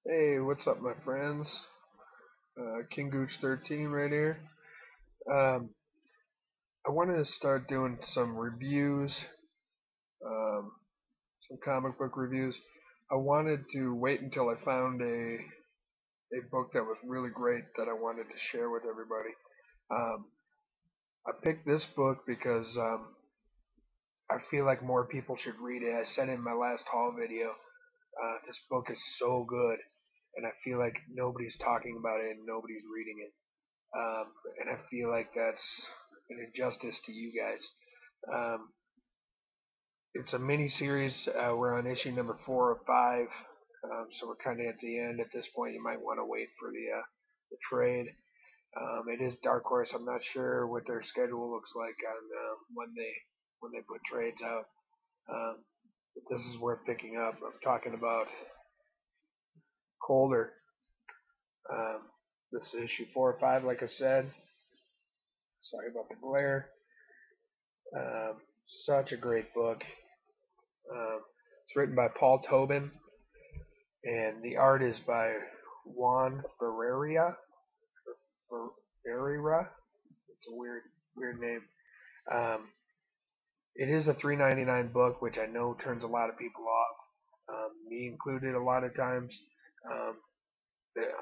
Hey, what's up, my friends? King Gooch 13 right here. Um, I wanted to start doing some reviews, um, some comic book reviews. I wanted to wait until I found a book that was really great that I wanted to share with everybody. Um, I picked this book because I feel like more people should read it. I said in my last haul video, this book is so good, and I feel like nobody's talking about it and nobody's reading it. Um, and I feel like that's an injustice to you guys. Um, it's a mini series. We're on issue number 4 of 5, so we're kind of at the end. At this point, you might want to wait for the trade. It is Dark Horse. I'm not sure what their schedule looks like on when they put trades out. Um, but this is worth picking up. I'm talking about Colder. Um, this is issue 4 of 5, like I said. Sorry about the glare. Um, Such a great book. It's written by Paul Tobin, and the art is by Juan Ferreira. It's a weird name. Um, it is a $3.99 book, which I know turns a lot of people off, me included. A lot of times, um,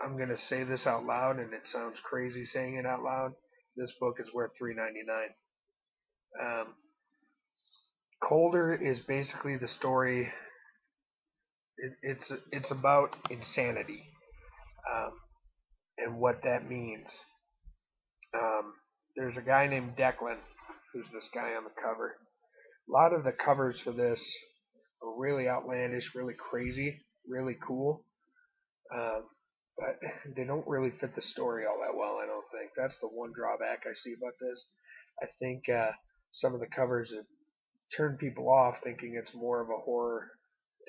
I'm gonna say this out loud, and it sounds crazy saying it out loud. This book is worth $3.99. Um, Colder is basically the story. It's about insanity, um, and what that means. Um, there's a guy named Declan, who's this guy on the cover. A lot of the covers for this are really outlandish, really crazy, really cool, um, but they don't really fit the story all that well. I don't think that's the one drawback I see about this. I think some of the covers have turned people off, thinking it's more of a horror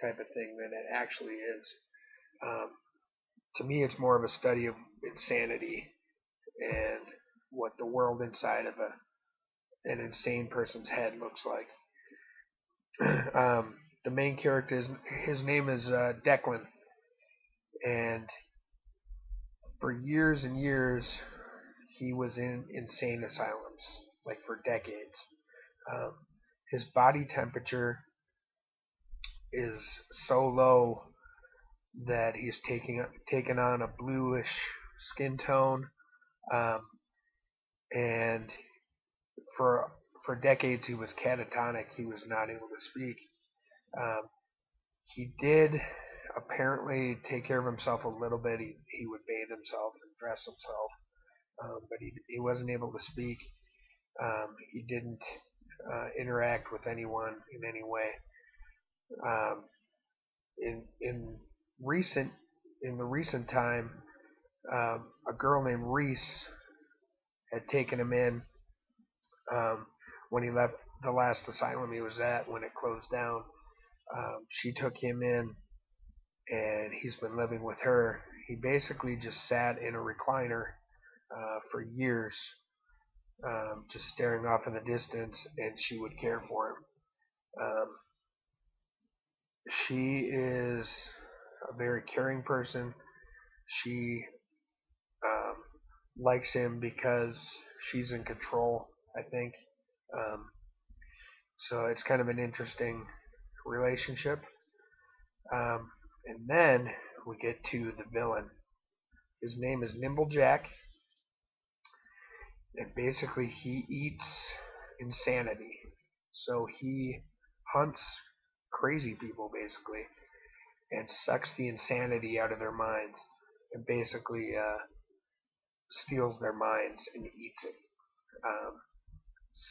type of thing than it actually is. Um, to me, it's more of a study of insanity and what the world inside of an insane person's head looks like. The main character his name is Declan, and for years and years he was in insane asylums, like for decades. Um, his body temperature is so low that he's taken on a bluish skin tone, um, and for for decades he was catatonic. He was not able to speak. Um, he did apparently take care of himself a little bit. He would bathe himself and dress himself, but he wasn't able to speak. He didn't interact with anyone in any way. Um, in recent in the recent time, a girl named Reese had taken him in um, when he left the last asylum he was at when it closed down. She took him in, and he's been living with her. He basically just sat in a recliner for years, just staring off in the distance, and she would care for him. Um, she is a very caring person. She um, likes him because she's in control, I think. Um, so it's kind of an interesting relationship. Um, and then we get to the villain. His name is Nimble Jack, and basically he eats insanity. So he hunts crazy people basically and sucks the insanity out of their minds and basically steals their minds and eats it. Um,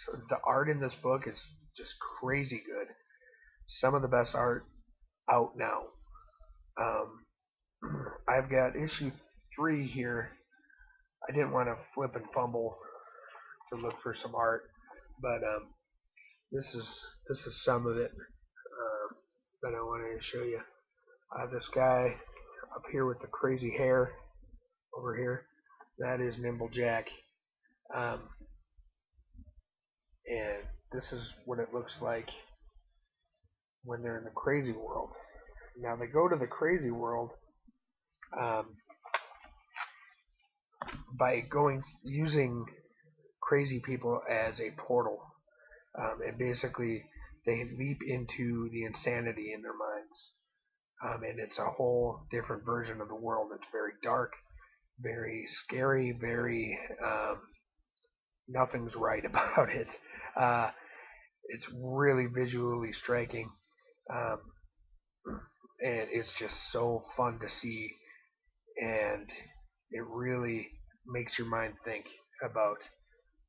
so the art in this book is just crazy good. Some of the best art out now. Um, I've got issue 3 here. I didn't want to flip and fumble to look for some art, but this is this is some of it that I wanted to show you. This guy up here with the crazy hair over here, that is Nimble Jack, um, and this is what it looks like when they're in the crazy world. Now they go to the crazy world um, by using crazy people as a portal, and basically they leap into the insanity in their minds, and it's a whole different version of the world. It's very dark, very scary, very nothing's right about it. Uh, it's really visually striking, um, and it's just so fun to see, and it really makes your mind think about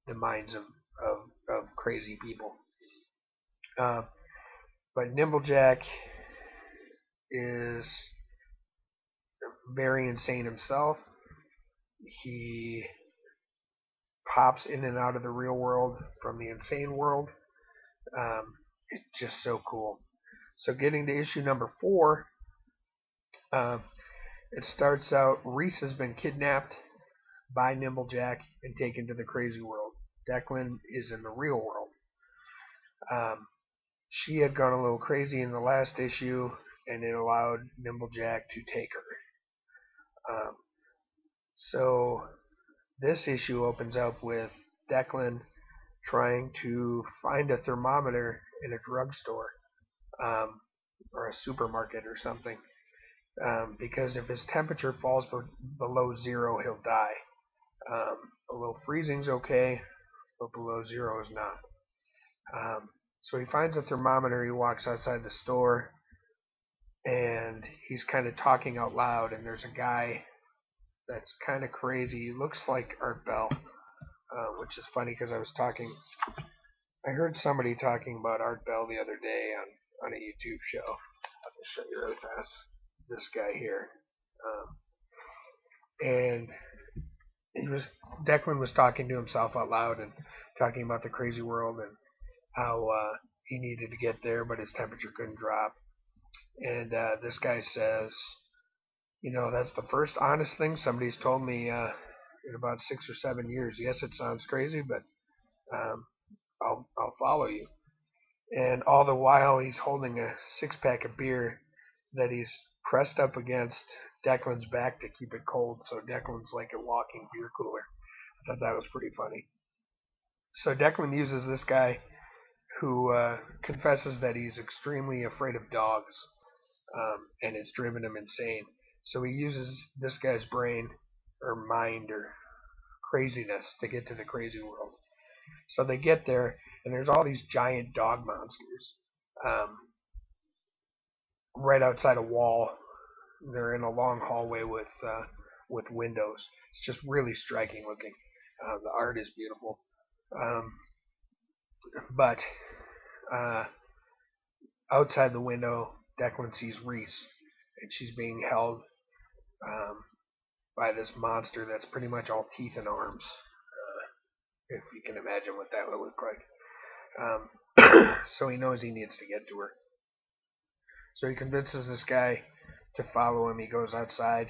the minds of crazy people. Uh, but Nimblejack is very insane himself. He pops in and out of the real world from the insane world. It's just so cool. So getting to issue number 4, uh, it starts out Reese has been kidnapped by Nimblejack and taken to the crazy world. Declan is in the real world. Um, she had gone a little crazy in the last issue, and it allowed Nimblejack to take her. So this issue opens up with Declan trying to find a thermometer in a drugstore, um, or a supermarket or something, because if his temperature falls below 0, he'll die. Below freezing's okay, but below 0 is not. So he finds a thermometer. He walks outside the store, and he's kind of talking out loud. And there's a guy that's kind of crazy. He looks like Art Bell, which is funny because I heard somebody talking about Art Bell the other day on a YouTube show. I'll show you really fast. This guy here, and Declan was talking to himself out loud and talking about the crazy world and how he needed to get there, but his temperature couldn't drop. And this guy says, that's the first honest thing somebody's told me in about 6 or 7 years. Yes, it sounds crazy, but I'll follow you. And all the while, he's holding a 6-pack of beer that he's pressed up against Declan's back to keep it cold, so Declan's like a walking beer cooler. I thought that was pretty funny. So Declan uses this guy who confesses that he's extremely afraid of dogs, and it's driven him insane. So he uses this guy's brain, or mind, or craziness to get to the crazy world. So they get there, and there's all these giant dog monsters right outside a wall. They're in a long hallway with windows. It's just really striking looking. The art is beautiful, but outside the window, Declan sees Reese, and she's being held by this monster that's pretty much all teeth and arms. If you can imagine what that would look like. So he knows he needs to get to her. So he convinces this guy to follow him. He goes outside,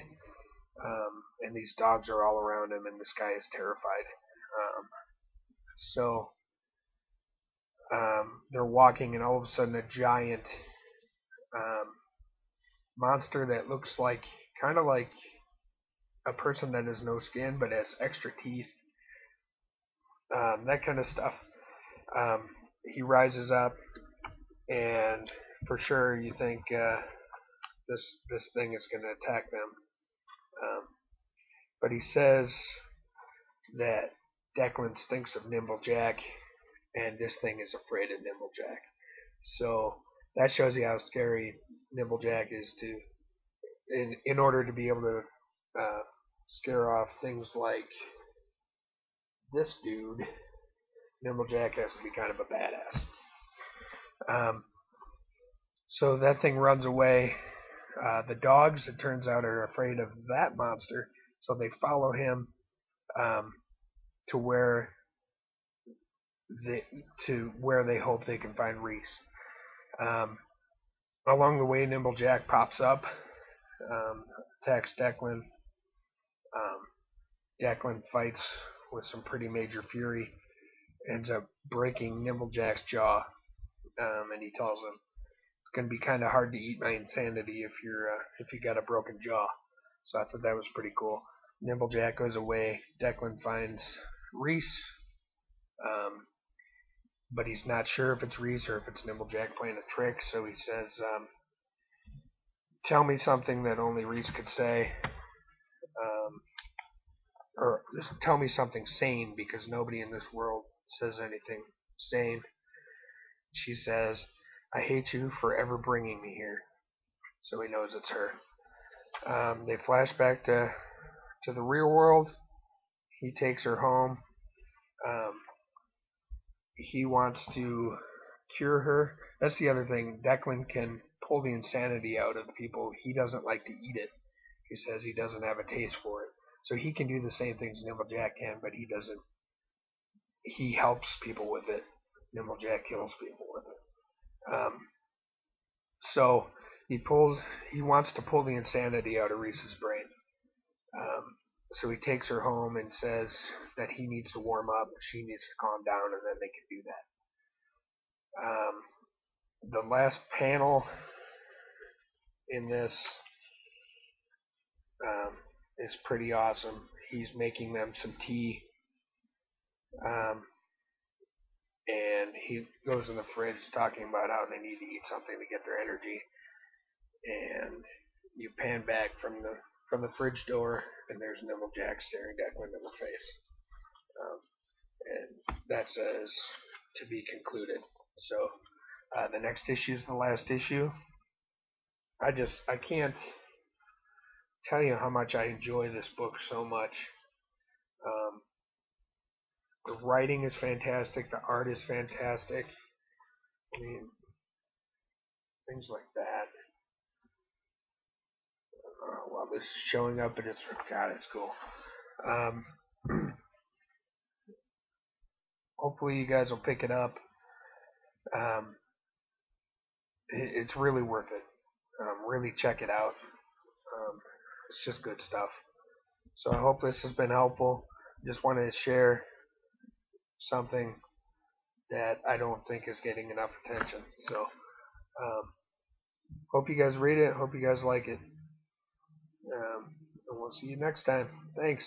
and these dogs are all around him, and this guy is terrified. So they're walking, and all of a sudden a giant monster that looks kind of like a person that has no skin but has extra teeth, that kind of stuff. He rises up, and for sure you think this thing is going to attack them. But he says that Declan stinks of Nimblejack, and this thing is afraid of Nimblejack. So that shows you how scary Nimblejack is in order to be able to scare off things like this dude. Nimblejack has to be kind of a badass. So that thing runs away. The dogs, it turns out, are afraid of that monster, so they follow him to where they hope they can find Reese. Along the way, Nimblejack pops up, attacks Declan. Declan fights with some pretty major fury, ends up breaking Nimblejack's jaw, and he tells him, "It's going to be kind of hard to eat my insanity if you got a broken jaw." So I thought that was pretty cool. Nimblejack goes away. Declan finds Reese, um, but he's not sure if it's Reese or if it's Nimblejack playing a trick. So he says, "Tell me something that only Reese could say, um, or just tell me something sane because nobody in this world says anything sane." She says, "I hate you for ever bringing me here." So he knows it's her. They flash back to the real world. He takes her home. Um, he wants to cure her. That's the other thing. Declan can pull the insanity out of people. He doesn't like to eat it. He says he doesn't have a taste for it. So he can do the same things Nimblejack can, but he doesn't. He helps people with it. Nimblejack kills people with it. So he wants to pull the insanity out of Reese's brain. Um, so he takes her home and says that he needs to warm up, she needs to calm down, and then they can do that. The last panel in this is pretty awesome. He's making them some tea, and he goes in the fridge talking about how they need to eat something to get their energy. And you pan back from the fridge door, and there's Nimblejack staring Declan in the face. And that says to be concluded. So the next issue is the last issue. I can't tell you how much I enjoy this book so much. The writing is fantastic. The art is fantastic. I mean, things like that. While this is showing up, and God, it's cool. Hopefully, you guys will pick it up. It's really worth it. Really check it out. It's just good stuff. So I hope this has been helpful. Just wanted to share something that I don't think is getting enough attention. So hope you guys read it. Hope you guys like it. And we'll see you next time. Thanks.